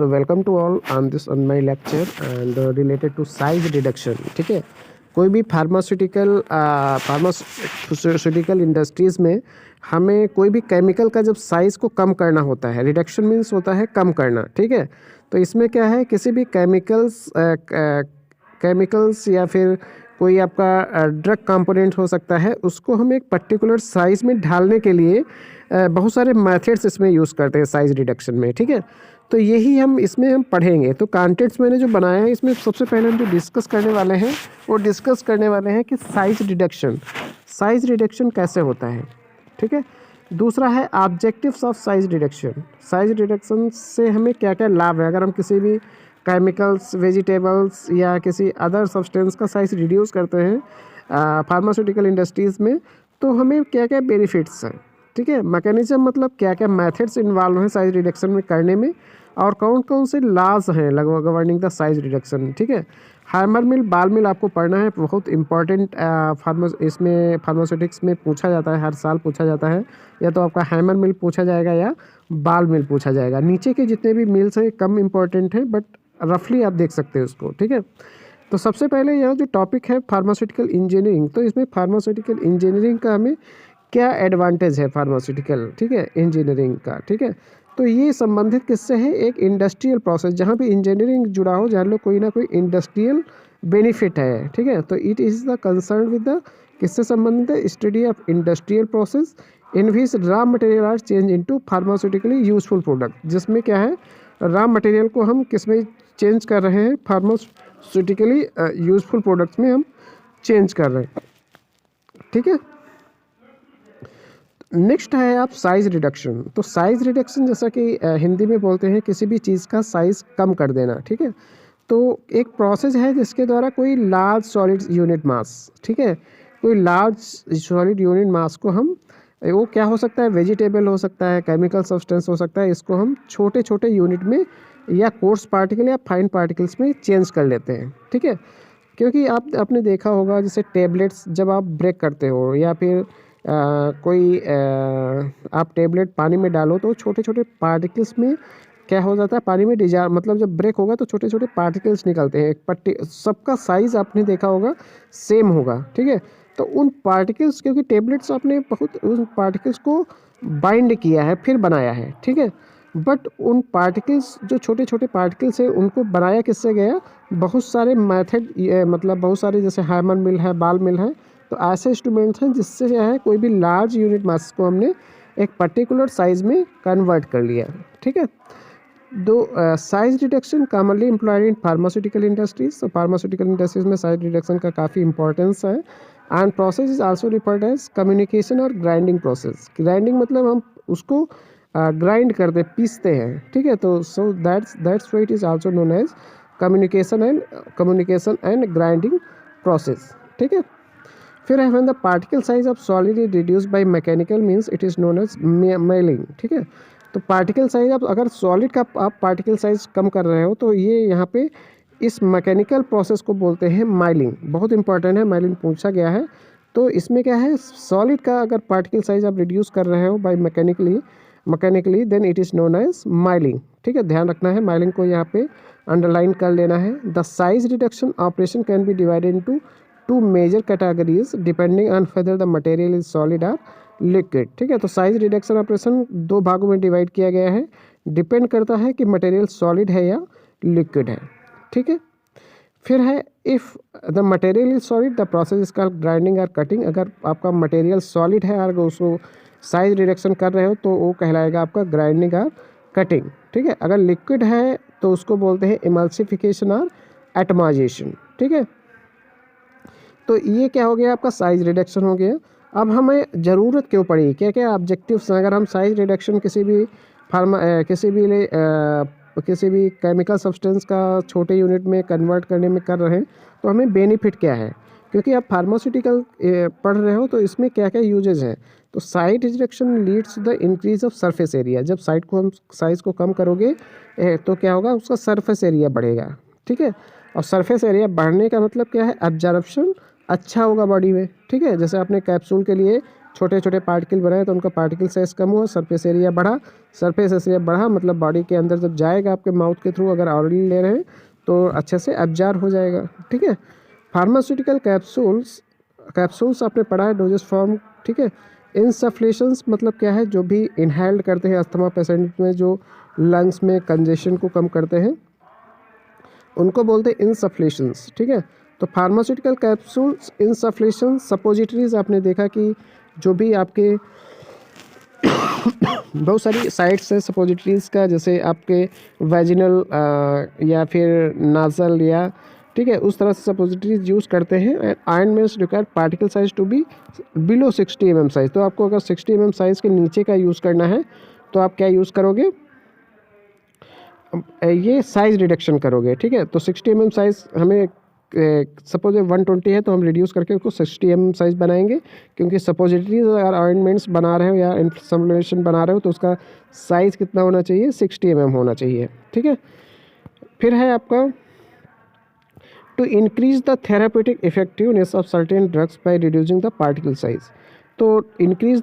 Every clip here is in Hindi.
So welcome to all on my lecture and related to size reduction. ठीक है, कोई भी फार्मास्यूटिकल इंडस्ट्रीज में हमें कोई भी केमिकल का जब साइज़ को कम करना होता है, रिडक्शन मीन्स होता है कम करना। ठीक है, तो इसमें क्या है, किसी भी केमिकल्स या फिर कोई आपका ड्रग कंपोनेंट हो सकता है, उसको हम एक पर्टिकुलर साइज़ में ढालने के लिए बहुत सारे मेथड्स इसमें यूज़ करते हैं साइज़ रिडक्शन में। ठीक है, तो यही हम इसमें पढ़ेंगे। तो कंटेंट्स मैंने जो बनाया है, इसमें सबसे पहले हम जो डिस्कस करने वाले हैं कि साइज़ रिडक्शन कैसे होता है। ठीक है, दूसरा है ऑब्जेक्टिव्स ऑफ साइज़ रिडक्शन से हमें क्या क्या लाभ है। अगर हम किसी भी केमिकल्स, वेजिटेबल्स या किसी अदर सब्सटेंस का साइज़ रिड्यूस करते हैं फार्मास्यूटिकल इंडस्ट्रीज़ में, तो हमें क्या क्या बेनिफिट्स हैं। ठीक है, मैकेनिज्म मतलब क्या क्या मेथड्स इन्वॉल्व हैं साइज़ रिडक्शन में करने में, और कौन कौन से लॉज हैं गवर्निंग द साइज़ रिडक्शन। ठीक है, हैमर मिल, बाल मिल आपको पढ़ना है, बहुत इंपॉर्टेंट इसमें फार्मास्यूटिक्स में पूछा जाता है, हर साल पूछा जाता है। या तो आपका हैमर मिल पूछा जाएगा या बाल मिल पूछा जाएगा। नीचे के जितने भी मिल्स हैं कम इंपॉर्टेंट हैं, बट रफली आप देख सकते हैं उसको। ठीक है, तो सबसे पहले यह जो टॉपिक है फार्मास्यूटिकल इंजीनियरिंग, तो इसमें फार्मास्यूटिकल इंजीनियरिंग का हमें क्या एडवांटेज है फार्मास्यूटिकल, ठीक है, इंजीनियरिंग का। ठीक है, तो ये संबंधित किससे है, एक इंडस्ट्रियल प्रोसेस, जहाँ पे इंजीनियरिंग जुड़ा हो, जहाँ लोग कोई ना कोई इंडस्ट्रियल बेनिफिट है। ठीक है, तो it is the concern with the, किससे संबंधित है, study of industrial process in which raw material are change into pharmaceutically useful product. जिसमें क्या है, रॉ मटेरियल को हम किस में चेंज कर रहे हैं, फार्मास्यूटिकली यूजफुल प्रोडक्ट्स में हम चेंज कर रहे हैं। ठीक है, नेक्स्ट है आप साइज़ रिडक्शन। तो साइज़ रिडक्शन जैसा कि हिंदी में बोलते हैं किसी भी चीज़ का साइज़ कम कर देना। ठीक है, तो एक प्रोसेस है जिसके द्वारा कोई लार्ज सॉलिड यूनिट मास, ठीक है, कोई लार्ज सॉलिड यूनिट मास को हम, वो क्या हो सकता है, वेजिटेबल हो सकता है, केमिकल सब्सटेंस हो सकता है, इसको हम छोटे छोटे यूनिट में या कोर्स पार्टिकल या फाइन पार्टिकल्स में चेंज कर लेते हैं। ठीक है, क्योंकि आपने देखा होगा जैसे टेबलेट्स जब आप ब्रेक करते हो, या फिर आप टेबलेट पानी में डालो, तो छोटे छोटे पार्टिकल्स में क्या हो जाता है, पानी में मतलब जब ब्रेक होगा तो छोटे छोटे पार्टिकल्स निकलते हैं। एक सबका साइज़ आपने देखा होगा सेम होगा। ठीक है, तो उन पार्टिकल्स, क्योंकि टेबलेट्स आपने बहुत उन पार्टिकल्स को बाइंड किया है फिर बनाया है। ठीक है, बट उन पार्टिकल्स, जो छोटे छोटे पार्टिकल्स है, उनको बनाया किससे गया, बहुत सारे मेथड, मतलब बहुत सारे, जैसे हैमर मिल है, बाल मिल है, तो ऐसे इंस्ट्रूमेंट्स हैं जिससे क्या है, कोई भी लार्ज यूनिट मास को हमने एक पर्टिकुलर साइज़ में कन्वर्ट कर लिया। ठीक है, size reduction commonly employed in pharmaceutical industries. तो फार्मास्यूटिकल इंडस्ट्रीज में साइज़ रिडक्शन का काफ़ी इंपॉर्टेंस है। And process is also referred as communication और ग्राइंडिंग प्रोसेस। ग्राइंडिंग मतलब हम उसको ग्राइंड करते, पीसते हैं। ठीक है, तो so that's why it is also known as communication and grinding process. ठीक है, फिर है when the particle size of solid is reduce by mechanical means it is known as milling. ठीक है, तो पार्टिकल साइज, आप अगर सॉलिड का आप पार्टिकल साइज कम कर रहे हो, तो ये यहाँ पे इस मैकेनिकल प्रोसेस को बोलते हैं माइलिंग। बहुत इंपॉर्टेंट है, माइलिंग पूछा गया है। तो इसमें क्या है, सॉलिड का अगर पार्टिकल साइज आप रिड्यूस कर रहे हो by mechanically then it is known as milling. ठीक है, ध्यान रखना है, माइलिंग को यहाँ पे अंडरलाइन कर लेना है। The size reduction operation can be divided into two major categories depending on whether the material is solid और लिक्विड। ठीक है, तो साइज रिडक्शन ऑपरेशन दो भागों में डिवाइड किया गया है, डिपेंड करता है कि मटेरियल सॉलिड है या लिक्विड है। ठीक है, फिर है if the material is solid the process is called grinding और कटिंग। अगर आपका मटेरियल सॉलिड है और उसको साइज रिडक्शन कर रहे हो, तो वो कहलाएगा आपका ग्राइंडिंग और कटिंग। ठीक है, अगर लिक्विड है तो उसको बोलते हैं इमल्सिफिकेशन और एटमाइजेशन। ठीक है, तो ये क्या हो गया, आपका साइज रिडक्शन हो गया। अब हमें ज़रूरत क्यों पड़ी, क्या क्या ऑब्जेक्टिव्स हैं, अगर हम साइज रिडक्शन किसी भी केमिकल सब्सटेंस का छोटे यूनिट में कन्वर्ट करने में कर रहे हैं, तो हमें बेनिफिट क्या है, क्योंकि आप फार्मास्यूटिकल पढ़ रहे हो, तो इसमें क्या क्या यूजेज हैं। तो size reduction leads to the increase of surface area. जब साइज़ को कम करोगे तो क्या होगा, उसका सरफेस एरिया बढ़ेगा। ठीक है, और सरफेस एरिया बढ़ने का मतलब क्या है, एब्जॉर्प्शन अच्छा होगा बॉडी में। ठीक है, जैसे आपने कैप्सूल के लिए छोटे छोटे पार्टिकल बनाए तो उनका पार्टिकल साइज कम हुआ, सरफेस एरिया बढ़ा, सरफेस एरिया बढ़ा मतलब बॉडी के अंदर जब जाएगा आपके माउथ के थ्रू, अगर ऑरली ले रहे हैं तो अच्छे से एब्जॉर्ब हो जाएगा, ठीक है। फार्मास्यूटिकल कैप्सूल्स आपने पढ़ा है, डोजेस फॉर्म, ठीक है। इंसफ्लेशंस मतलब क्या है, जो भी इनहेल्ड करते हैं अस्थमा पेशेंट में, जो लंग्स में कंजेशन को कम करते हैं उनको बोलते हैं इंसफ्लेशंस, ठीक है। तो फार्मास्यूटिकल कैप्सूल्स, इंसफ्लेशंस, सपोजिटरीज आपने देखा कि जो भी आपके बहुत सारी साइट्स है सपोजिटरीज का, जैसे आपके वैजिनल या फिर नाजल या, ठीक है, उस तरह से सपोजिटरीज यूज़ करते हैं। Iron require particle size to be below 60 mm size. तो आपको अगर 60 mm साइज़ के नीचे का यूज़ करना है तो आप क्या यूज़ करोगे, ये साइज़ रिडक्शन करोगे, ठीक है। तो 60 mm साइज़ हमें सपोज 120 है तो हम रिड्यूस करके उसको 60 mm साइज़ बनाएंगे, क्योंकि सपोजिटरीज अगर ऑइंटमेंट्स बना रहे हो या इन्फ्लेमेशन बना रहे हो तो उसका साइज़ कितना होना चाहिए, 60 mm होना चाहिए, ठीक है। फिर है आपका to increase the therapeutic effectiveness of certain drugs by reducing the particle size. तो इंक्रीज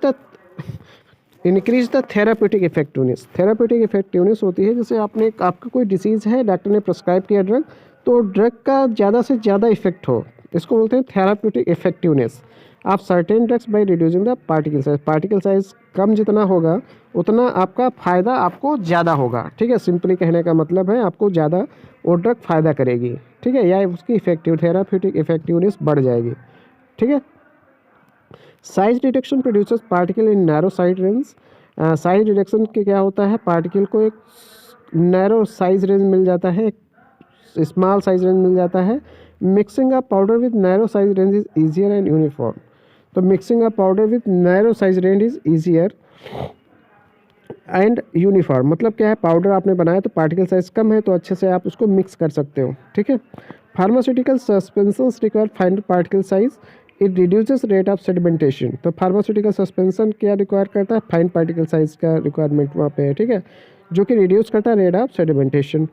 द थेरापेटिक इफेक्टिवनेस होती है, जैसे आपका कोई डिसीज़ है, डॉक्टर ने प्रिस्क्राइब किया ड्रग, तो ड्रग का ज़्यादा से ज़्यादा इफेक्ट हो, इसको बोलते हैं therapeutic effectiveness of certain drugs by reducing the particle size कम जितना होगा उतना आपका फ़ायदा आपको ज़्यादा होगा, ठीक है। सिंपली कहने का मतलब है आपको ज़्यादा वो ड्रग फ़ायदा करेगी, ठीक है, या उसकी थेराप्यूटिक इफेक्टिवनेस बढ़ जाएगी, ठीक है। Size reduction producers particle in narrow side range. Size reduction के क्या होता है, पार्टिकल को एक नैरो साइज रेंज मिल जाता है, स्मॉल साइज रेंज मिल जाता है। Mixing a powder with narrow size range is easier and uniform. तो mixing a powder with narrow size range is easier and uniform मतलब क्या है, पाउडर आपने बनाया तो पार्टिकल साइज कम है तो अच्छे से आप उसको मिक्स कर सकते हो, ठीक है। Pharmaceutical suspensions require फाइनर particle size, it reduces rate of sedimentation. तो फार्मास्यूटिकल सस्पेंशन क्या रिक्वायर करता है, फाइन पार्टिकल साइज का रिक्वायरमेंट वहाँ पे है, ठीक है, जो कि रिड्यूस करता है रेट ऑफ सेडिमेंटेशन।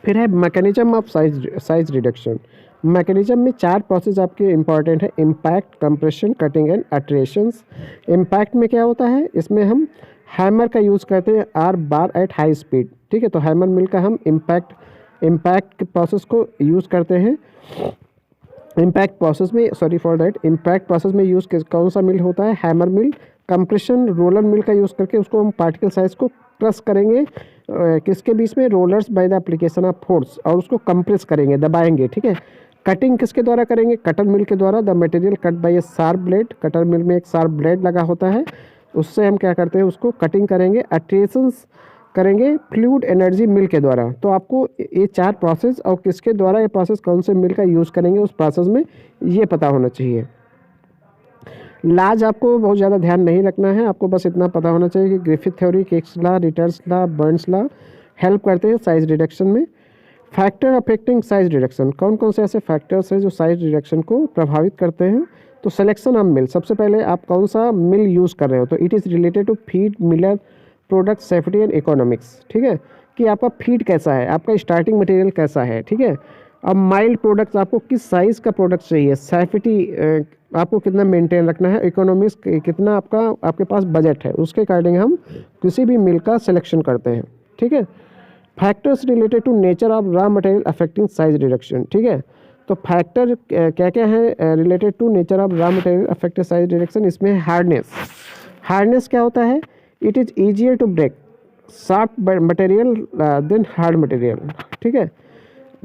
फिर है mechanism of size reduction. Mechanism में 4 प्रोसेस आपके इंपॉर्टेंट है, impact, compression, cutting and attritions. Impact में क्या होता है, इसमें हम हैमर का यूज़ करते हैं are bar at high speed, ठीक है। तो हैमर मिल का हम इम्पैक्ट के प्रोसेस को यूज़ करते हैं। इम्पैक्ट प्रोसेस में यूज़ कौन सा मिल होता है, hammer mill. Compression, roller mill का यूज़ करके उसको हम पार्टिकल साइज को क्रश करेंगे किसके बीच में, rollers by the application of force, और उसको कंप्रेस करेंगे, दबाएंगे, ठीक है। कटिंग किसके द्वारा करेंगे, कटर मिल के द्वारा। The material cut by a sharp blade, cutter mill में एक शार्प ब्लेड लगा होता है, उससे हम क्या करते हैं, उसको कटिंग करेंगे। अट्रेशंस करेंगे फ्लूइड एनर्जी मिल के द्वारा। तो आपको ये 4 प्रोसेस और किसके द्वारा ये प्रोसेस कौन से मिल का यूज़ करेंगे उस प्रोसेस में ये पता होना चाहिए। लाज आपको बहुत ज़्यादा ध्यान नहीं रखना है, आपको बस इतना पता होना चाहिए कि Griffith theory, Kick's law, Ritter's law, Burns law help करते हैं साइज रिडक्शन में। फैक्टर अफेक्टिंग साइज रिडक्शन, कौन कौन से ऐसे फैक्टर्स हैं जो साइज रिडक्शन को प्रभावित करते हैं। तो सिलेक्शन ऑफ मिल, सबसे पहले आप कौन सा मिल यूज़ कर रहे हो, तो it is related to feed, miller, product, safety and economics, ठीक है, कि आपका फीड कैसा है, आपका स्टार्टिंग मटेरियल कैसा है, ठीक है। अब माइल्ड प्रोडक्ट्स, आपको किस साइज़ का प्रोडक्ट चाहिए, सेफ्टी आपको कितना मेंटेन रखना है, इकोनॉमिक्स कितना आपके पास बजट है, उसके अकॉर्डिंग हम किसी भी मिल का सिलेक्शन करते हैं, ठीक है। Factors related to nature of raw material affecting size reduction, ठीक है। तो फैक्टर क्या क्या है related to nature of raw material affecting size reduction, इसमें हार्डनेस क्या होता है, it is easier to break soft material than hard material, ठीक है।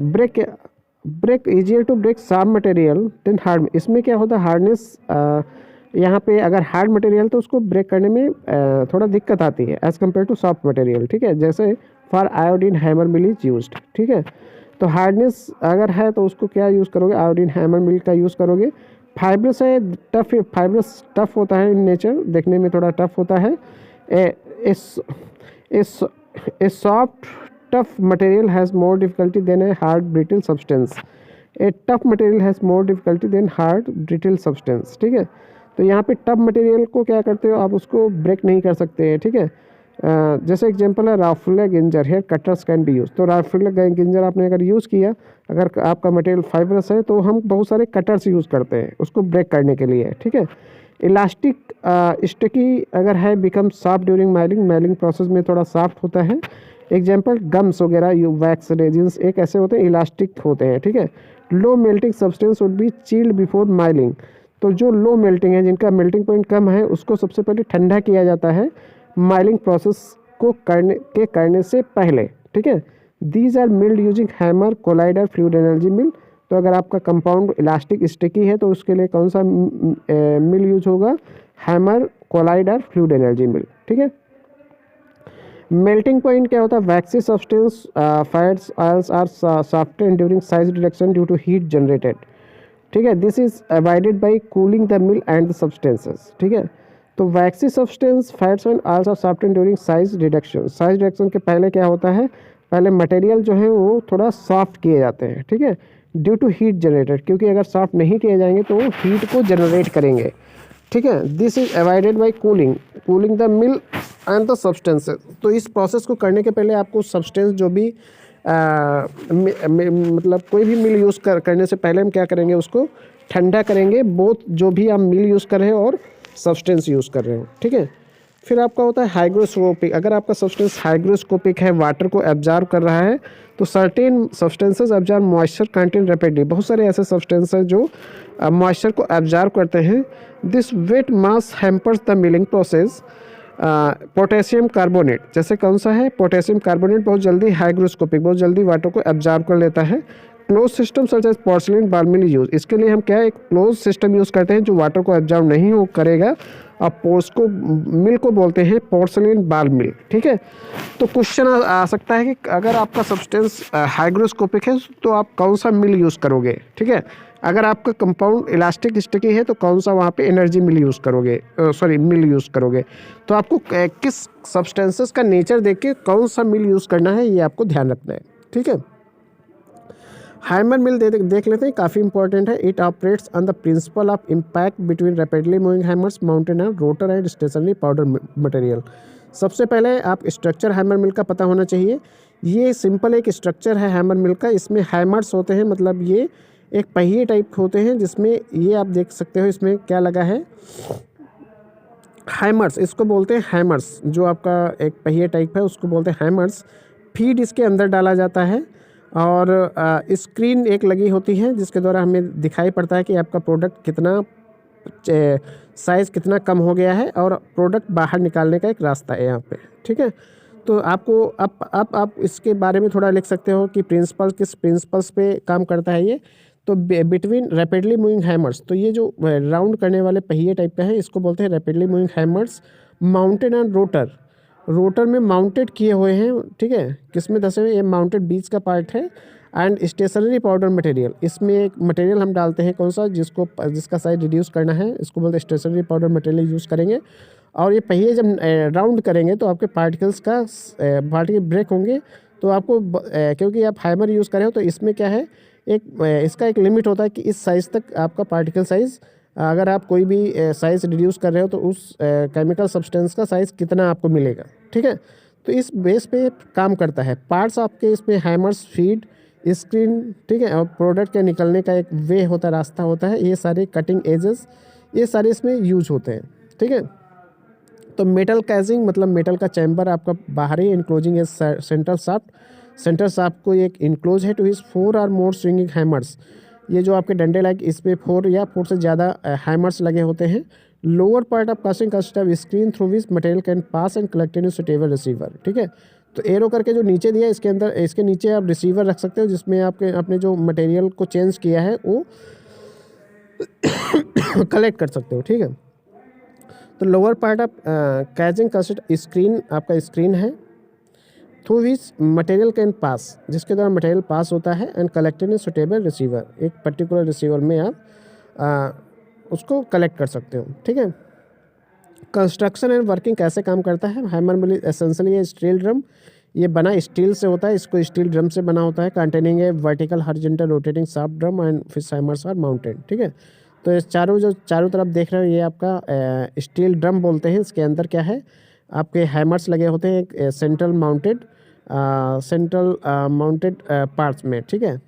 Break easier to break soft material than hard, इसमें क्या होता है, हार्डनेस यहाँ पे अगर हार्ड मटेरियल तो उसको ब्रेक करने में थोड़ा दिक्कत आती है as compare to soft material, ठीक है। जैसे for iodine hammer mill is used, ठीक है। तो हार्डनेस अगर है तो उसको क्या यूज़ करोगे, आयोडीन हैमर मिल का यूज़ करोगे। फाइब्रस है, फाइब्रस टफ होता है इन नेचर, देखने में थोड़ा टफ होता है। ए soft tough material has more difficulty than a hard brittle substance. A tough material has more difficulty than hard brittle substance, ठीक है। तो यहाँ पे टफ मटेरियल को क्या करते हो आप, उसको ब्रेक नहीं कर सकते हैं, ठीक है। जैसे एग्जांपल है राफुले ginger, hair cutters can be use. तो राफुले गिंजर आपने अगर यूज़ किया, अगर आपका मटेरियल फाइब्रस है तो हम बहुत सारे कटर्स यूज़ करते हैं उसको ब्रेक करने के लिए, ठीक है। इलास्टिक स्टिकी अगर है, become soft during milling, milling process में थोड़ा सॉफ्ट होता है। एग्जाम्पल गम्स वगैरह, यू वैक्स रेजिन्स एक ऐसे होते हैं इलास्टिक होते हैं, ठीक है। Low melting substance would be chilled before milling. तो जो लो मेल्टिंग है, जिनका मेल्टिंग पॉइंट कम है, उसको सबसे पहले ठंडा किया जाता है माइलिंग प्रोसेस को करने से पहले, ठीक है। These are milled using hammer, collider, fluid energy mill. तो अगर आपका कंपाउंड इलास्टिक स्टिकी है तो उसके लिए कौन सा मिल यूज होगा? Hammer, collider, fluid energy mill, ठीक है। मेल्टिंग पॉइंट क्या होता है? Waxy substance, fats, oils are soften during size reduction due to heat generated, ठीक है। This is avoided by cooling the mill and the substances, ठीक है। तो waxy substance, fats and oils are soften during size reduction. Size reduction के पहले क्या होता है? पहले मटेरियल जो है वो थोड़ा सॉफ्ट किए जाते हैं, ठीक है, ड्यू टू हीट जनरेटेड, क्योंकि अगर सॉफ्ट नहीं किए जाएंगे तो वो हीट को जनरेट करेंगे, ठीक है। This is avoided by cooling the mill and the substances. तो इस प्रोसेस को करने के पहले आपको सब्सटेंस जो भी मतलब कोई भी मिल यूज़ करने से पहले हम क्या करेंगे? उसको ठंडा करेंगे, बोथ जो भी आप मिल यूज़ कर रहे हो और सब्सटेंस यूज़ कर रहे हो, ठीक है। फिर आपका होता है हाइग्रोस्कोपिक। अगर आपका सब्सटेंस हाइग्रोस्कोपिक है, वाटर को एब्जॉर्ब कर रहा है, तो certain substances absorb moisture content rapidly. बहुत सारे ऐसे सब्सटेंस हैं जो मॉइस्चर को एब्जॉर्ब करते हैं। This weight mass hampers the milling process. Potassium carbonate, जैसे कौन सा है? पोटेशियम कार्बोनेट बहुत जल्दी हाइग्रोस्कोपिक, बहुत जल्दी वाटर को एब्जॉर्ब कर लेता है। Close system such as porcelain ball mill use. इसके लिए हम क्या है? एक क्लोज सिस्टम यूज़ करते हैं जो वाटर को एब्जॉर्ब नहीं हो करेगा। अब पोर्स को मिल को बोलते हैं पोर्सिलिन बाल मिल, ठीक है। तो क्वेश्चन आ सकता है कि अगर आपका सब्सटेंस हाइग्रोस्कोपिक है तो आप कौन सा मिल यूज़ करोगे, ठीक है। अगर आपका कंपाउंड इलास्टिक स्टिकी है तो कौन सा वहाँ पे एनर्जी मिल यूज़ करोगे, मिल यूज़ करोगे। तो आपको किस सब्सटेंसेस का नेचर देख के कौन सा मिल यूज़ करना है ये आपको ध्यान रखना है, ठीक है। हैमर मिल देख लेते हैं, काफ़ी इंपॉर्टेंट है। It operates on the principle of impact between rapidly moving hammers mountain and rotor and stationary powder material. सबसे पहले आप स्ट्रक्चर हैमर मिल का पता होना चाहिए। ये सिंपल एक स्ट्रक्चर है हैमर मिल का। इसमें हैमर्स होते हैं, मतलब ये एक पहिए टाइप होते हैं, जिसमें ये आप देख सकते हो इसमें क्या लगा है? हैमर्स, इसको बोलते हैं हैमर्स। जो आपका एक पहिए टाइप है उसको बोलते हैं हैमर्स। फीड इसके अंदर डाला जाता है और स्क्रीन एक लगी होती है जिसके द्वारा हमें दिखाई पड़ता है कि आपका प्रोडक्ट कितना साइज़ कितना कम हो गया है और प्रोडक्ट बाहर निकालने का एक रास्ता है यहाँ पे, ठीक है। तो आपको अब आप इसके बारे में थोड़ा लिख सकते हो कि किस प्रिंसिपल्स पे काम करता है ये। तो बिटवीन रैपिडली मूविंग हैमर्स, तो ये जो राउंड करने वाले पहिए टाइप का है इसको बोलते हैं rapidly moving hammers. Mounted and rotor में माउंटेड किए हुए हैं, ठीक है। किस में धसे हुए? ये माउंटेड बीच का पार्ट है। एंड स्टेशनरी पाउडर मटेरियल, इसमें एक मटेरियल हम डालते हैं कौन सा? जिसका साइज रिड्यूस करना है, इसको बोलते हैं स्टेशनरी पाउडर मटेरियल यूज़ करेंगे। और ये पहिए जब राउंड करेंगे तो आपके पार्टिकल ब्रेक होंगे। तो आपको क्योंकि आप हैमर यूज़ करें हो तो इसमें क्या है? इसका एक लिमिट होता है कि इस साइज़ तक आपका पार्टिकल साइज़, अगर आप कोई भी साइज़ रिड्यूस कर रहे हो तो उस केमिकल सब्सटेंस का साइज़ कितना आपको मिलेगा, ठीक है। तो इस बेस पे काम करता है। पार्ट्स आपके इसमें हैमर्स, फीड, स्क्रीन, ठीक है, और प्रोडक्ट के निकलने का एक वे होता है, रास्ता होता है। ये सारे कटिंग एजेस, ये सारे इसमें यूज होते हैं, ठीक है। तो मेटल कैजिंग, मतलब मेटल का चैम्बर आपका बाहरी इनक्लोजिंग एज सेंटर शाफ्ट को एक इनक्लोज है टू हिज 4 और मोर स्विंगिंग हैमर्स। ये जो आपके डंडे लाइक इस पे 4 से ज़्यादा हैमर्स लगे होते हैं। Lower part of casting consist of screen through which material can pass and collect in suitable receiver, ठीक है। तो एरो करके जो नीचे दिया इसके अंदर, इसके नीचे आप रिसीवर रख सकते हो जिसमें आपने जो मटेरियल को चेंज किया है वो कलेक्ट कर सकते हो, ठीक है। तो lower part of casing consist screen, आपका स्क्रीन है through which material can pass, जिसके द्वारा मटेरियल पास होता है and collected in suitable receiver. एक पर्टिकुलर रिसीवर में आप उसको कलेक्ट कर सकते हो, ठीक है। कंस्ट्रक्शन एंड वर्किंग कैसे काम करता है? हैमर मिल एसेंशियली ये स्टील ड्रम, ये बना स्टील से होता है, इसको स्टील ड्रम से बना होता है। Containing a vertical horizontal rotating shaft drum and fish hammers are mounted, ठीक है। तो इस चारों तरफ देख रहे हो ये आपका स्टील ड्रम बोलते हैं। इसके अंदर क्या है? आपके हैमर्स लगे होते हैं एक सेंट्रल माउंटेड पार्ट्स में, ठीक है,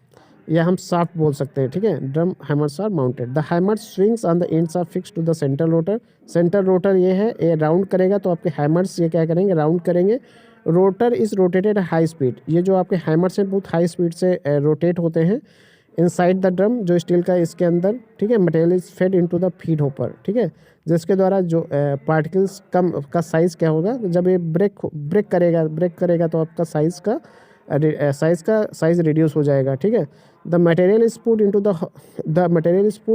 या हम शाफ्ट बोल सकते हैं, ठीक है। Drum hammers are mounted, the hammer swings on the ends are fix to the central rotor. Central rotor ये है, ये राउंड करेगा तो आपके हैमर्स ये क्या करेंगे, राउंड करेंगे। Rotor is rotated high speed, ये जो आपके हैमर्स हैं बहुत हाई स्पीड से रोटेट होते हैं। इनसाइड द ड्रम, जो स्टील का इसके अंदर, ठीक है, material is fed into the feed hopper, ठीक है, जिसके द्वारा जो पार्टिकल्स कम का साइज़ क्या होगा, जब ये ब्रेक करेगा तो आपका साइज़ रिड्यूस हो जाएगा, ठीक है। The material is put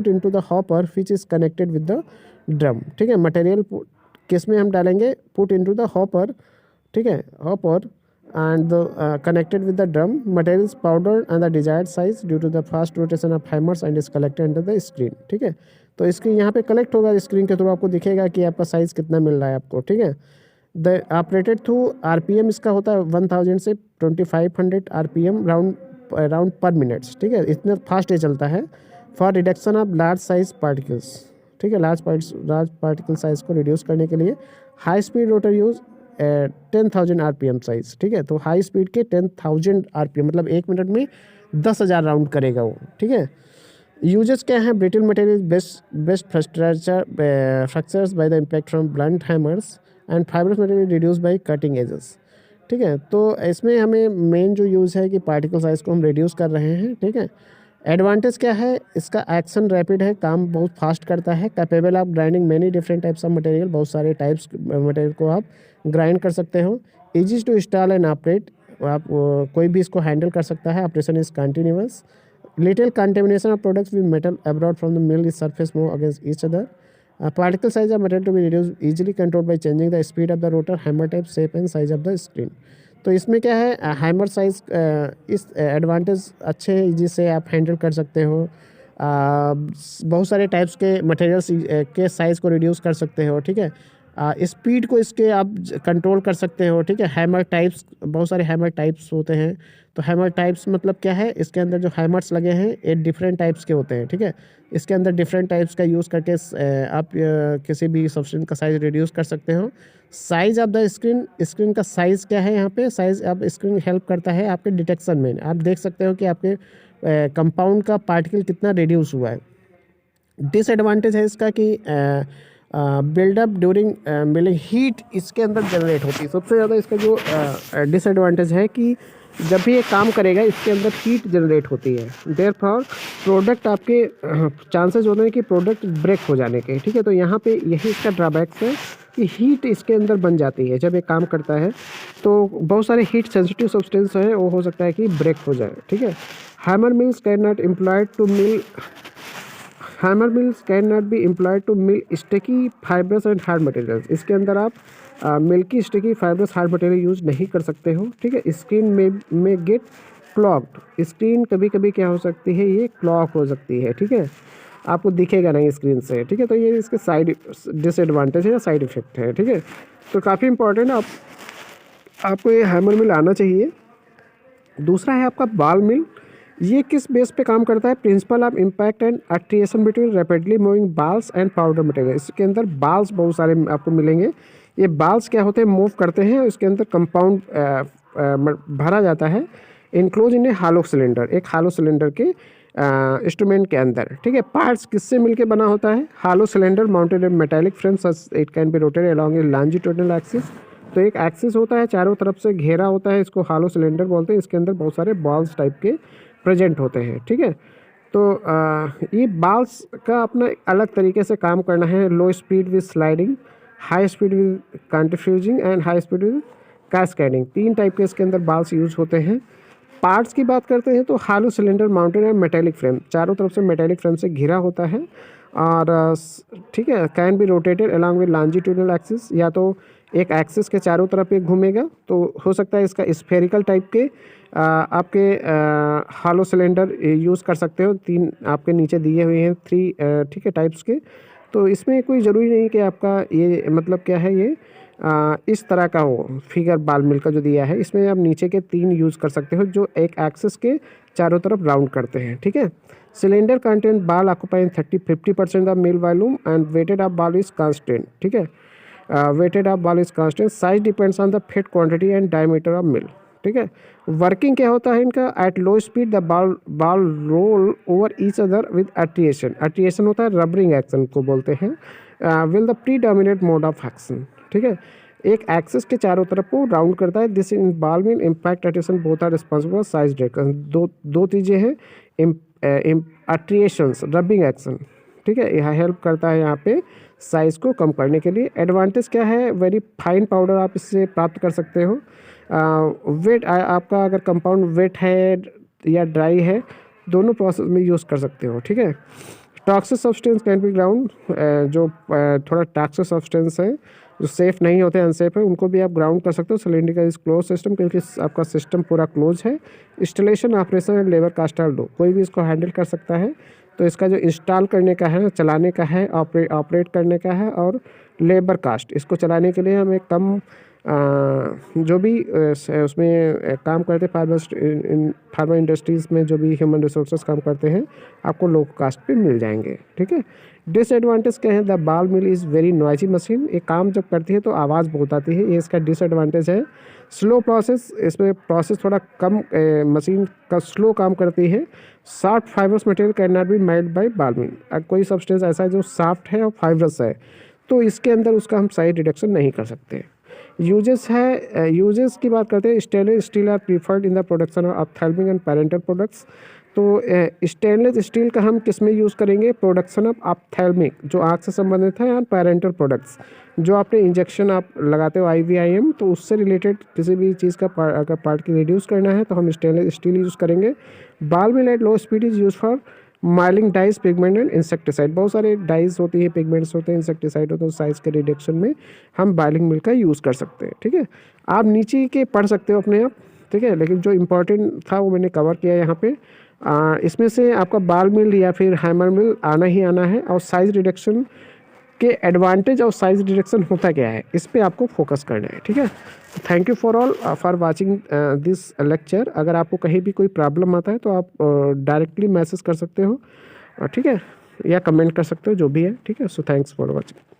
into the hopper which is connected with the drum, ठीक है। मटेरियल किस में हम डालेंगे, पुट इनटू द हॉपर, ठीक है, hopper and connected with the drum. Material is powdered and the desired size due to the fast rotation of hammers and is collected under the screen, ठीक है। तो स्क्रीन यहाँ पे कलेक्ट होगा, स्क्रीन के थ्रू आपको दिखेगा कि आपका साइज़ कितना मिल रहा है आपको, ठीक है। द ऑपरेटेड थ्रू आरपीएम इसका होता है 1000 से 2500 आरपीएम राउंड पर मिनट्स, ठीक है, इतना फास्ट ये चलता है। For reduction of large size particles, ठीक है, लार्ज पार्टिकल साइज को रिड्यूस करने के लिए high speed rotor use 10,000 RPM size, ठीक है। तो हाई स्पीड के 10,000 आरपीएम मतलब 1 मिनट में 10,000 राउंड करेगा वो, ठीक है। यूजेस क्या है, brittle material best fractures by the impact from blunt hammers and fibrous material reduce by cutting edges, ठीक है। तो इसमें हमें मेन जो यूज़ है कि पार्टिकल साइज को हम रिड्यूस कर रहे हैं, ठीक है। एडवांटेज क्या है, इसका एक्शन रैपिड है, काम बहुत फास्ट करता है। Capable of grinding many different types of material, बहुत सारे टाइप्स मटेरियल को आप ग्राइंड कर सकते हो। Easy to install and operate, आप कोई भी इसको हैंडल कर सकता है। Operation is continuous. Little contamination of products with metal abroad from the mill is surface move against each other. Particle size of material to be reduce easily control by changing the speed of the rotor, hammer type, shape and size of the screen. तो इसमें क्या है, हैमर साइज इस एडवांटेज अच्छे हैं जिससे आप हैंडल कर सकते हो। बहुत सारे टाइप्स के मटेरियल्स के साइज़ को रिड्यूस कर सकते हो, ठीक है। स्पीड को इसके आप कंट्रोल कर सकते हो, ठीक है। हैमर टाइप्स, बहुत सारे हैमर टाइप्स होते हैं। तो हैमर टाइप्स मतलब क्या है, इसके अंदर जो हैमर्स लगे हैं ये डिफरेंट टाइप्स के होते हैं, ठीक है। इसके अंदर डिफरेंट टाइप्स का यूज़ करके आप किसी भी सब्सटेंस का साइज़ रिड्यूस कर सकते हो। साइज़ ऑफ द स्क्रीन का साइज़ क्या है, यहाँ पे साइज़ आप स्क्रीन हेल्प करता है आपके डिटेक्शन में। आप देख सकते हो कि आपके कंपाउंड का पार्टिकल कितना रिड्यूस हुआ है। डिसएडवांटेज है इसका कि बिल्डअप ड्यूरिंग मिलिंग, हीट इसके अंदर जनरेट होती है। सबसे ज़्यादा इसका जो डिसएडवांटेज है कि जब भी ये काम करेगा इसके अंदर हीट जनरेट होती है। देयरफॉर प्रोडक्ट आपके चांसेस होते हैं कि प्रोडक्ट ब्रेक हो जाने के, ठीक है। तो यहाँ पे यही इसका ड्रॉबैक्स है कि हीट इसके अंदर बन जाती है जब ये काम करता है। तो बहुत सारे हीट सेंसिटिव सब्सटेंस हैं, वो हो सकता है कि ब्रेक हो जाए, ठीक है। Hammer mills can not be employed to mill sticky fibers and hard materials. इसके अंदर आप milky sticky fibers hard material use नहीं कर सकते हो, ठीक है। स्क्रीन में गेट क्लॉक्ड, स्क्रीन कभी कभी क्या हो सकती है, ये क्लॉक हो सकती है, ठीक है, आपको दिखेगा नहीं स्क्रीन से, ठीक है। तो ये इसके साइड डिसएडवांटेज है या साइड इफेक्ट है, ठीक है। तो काफ़ी इंपॉर्टेंट आपको ये हैमर मिल आना चाहिए। दूसरा है आपका बॉल मिल। ये किस बेस पे काम करता है, principle of impact and attrition between rapidly moving balls and powder material. इसके अंदर बाल्स बहुत सारे आपको मिलेंगे। ये बाल्स क्या होते हैं, मूव करते हैं, इसके अंदर कंपाउंड भरा जाता है enclose in A hello cylinder, एक हालो सिलेंडर के इंस्ट्रूमेंट के अंदर, ठीक है। पार्ट्स किससे मिलके बना होता है, hollow cylinder mounted a metallic frame such it can be rotated along a longitudinal axis. तो एक एक्सिस होता है, चारों तरफ से घेरा होता है, इसको हालो सिलेंडर बोलते हैं। इसके अंदर बहुत सारे बॉल्स टाइप के प्रेजेंट होते हैं, ठीक है। तो ये बाल्स का अपना अलग तरीके से काम करना है। Low speed with sliding, high speed with centrifuging and high speed with cascading, 3 type के इसके अंदर बाल्स यूज़ होते हैं। पार्ट्स की बात करते हैं तो हालो सिलेंडर माउंटेड है मेटेलिक फ्रेम, चारों तरफ से मेटेलिक फ्रेम से घिरा होता है और ठीक है, can be rotated along with longitudinal axis, या तो एक एक्सिस के चारों तरफ ये घूमेगा, तो हो सकता है इसका स्फेरिकल टाइप के आपके हालो सिलेंडर यूज़ कर सकते हो। 3 आपके नीचे दिए हुए हैं 3 ठीक है टाइप्स के। तो इसमें कोई ज़रूरी नहीं कि आपका ये मतलब क्या है, ये इस तरह का हो फिगर बाल मिल का जो दिया है, इसमें आप नीचे के 3 यूज़ कर सकते हो जो एक एक्सिस के चारों तरफ राउंड करते हैं, ठीक है। Cylinder content ball occupying 50% of mill volume and weighted of ball is constant, ठीक है। Weighted of ball is constant, size depends on the feed quantity and diameter of mill. ठीक है, वर्किंग क्या होता है इनका, at low speed the ball roll over each other with attrition, attrition होता है रबरिंग एक्शन को बोलते हैं, will the predominate mode of action. ठीक है, एक एक्सिस के चारों तरफ को राउंड करता है, this in ball mill impact attrition both are responsible size direction, दो चीज़ें हैं, अट्रिएशंस रबिंग एक्शन। ठीक है, यह हेल्प करता है यहाँ पे साइज़ को कम करने के लिए। एडवांटेज क्या है, वेरी फाइन पाउडर आप इससे प्राप्त कर सकते हो। वेट आपका अगर कंपाउंड वेट है या ड्राई है, दोनों प्रोसेस में यूज़ कर सकते हो। ठीक है, toxic substance can be ground, जो थोड़ा टॉक्सिक सब्सटेंस है जो सेफ़ नहीं होते, अनसेफ है, उनको भी आप ग्राउंड कर सकते हो। सिलेंड्रिकल इज क्लोज सिस्टम, क्योंकि आपका सिस्टम पूरा क्लोज है। Installation operation and labour cost are low, कोई भी इसको हैंडल कर सकता है। तो इसका जो इंस्टॉल करने का है, चलाने का है, ऑपरेट करने का है, और लेबर कास्ट, इसको चलाने के लिए हमें कम जो भी उसमें काम करते फार्मा इंडस्ट्रीज़ में जो भी ह्यूमन रिसोर्सेज काम करते हैं, आपको लो कास्ट पे मिल जाएंगे। ठीक है, डिसएडवांटेज क्या है, the ball mill is very noisy machine, ये काम जब करती है तो आवाज़ बहुत आती है, ये इसका डिसएडवांटेज है। स्लो प्रोसेस, इसमें प्रोसेस थोड़ा कम, मशीन का स्लो काम करती है। Soft fibrous material can not be made by ball mill, कोई सब्सटेंस ऐसा है जो सॉफ्ट है और फाइबरस है, तो इसके अंदर उसका हम साइज रिडक्शन नहीं कर सकते। यूजेस है, यूजेस की बात करते हैं, stainless steel are preferred in the production of ophthalmic and parental products. तो स्टेनलेस स्टील का हम किस में यूज़ करेंगे, प्रोडक्शन ऑफ ऑप्थेल्मिक जो आँख से संबंधित है, और पैरेंटल प्रोडक्ट्स जो आपने इंजेक्शन आप लगाते हो IVIM, तो उससे रिलेटेड किसी भी चीज़ का अगर पार्ट की रिड्यूस करना है तो हम स्टेनलेस स्टील यूज़ करेंगे। Ball mill at low speed is use for milling dyes, pigment and insecticide, बहुत सारे डाइज होती है, पिगमेंट्स होते हैं, इंसेक्टिसाइड होते हैं, साइज के रिडक्शन में हम बाइलिंग मिल का यूज़ कर सकते हैं। ठीक है, आप नीचे के पढ़ सकते हो अपने आप। ठीक है, लेकिन जो इम्पोर्टेंट था वो मैंने कवर किया यहाँ पे। इसमें से आपका बॉल मिल या फिर हैमर मिल आना ही आना है, और साइज रिडक्शन के एडवांटेज और साइज रिडक्शन होता क्या है, इस पे आपको फोकस करना है। ठीक है, thank you for all for watching this lecture. अगर आपको कहीं भी कोई प्रॉब्लम आता है तो आप डायरेक्टली मैसेज कर सकते हो, ठीक है, या कमेंट कर सकते हो, जो भी है। ठीक है, सो थैंक्स फॉर वाचिंग।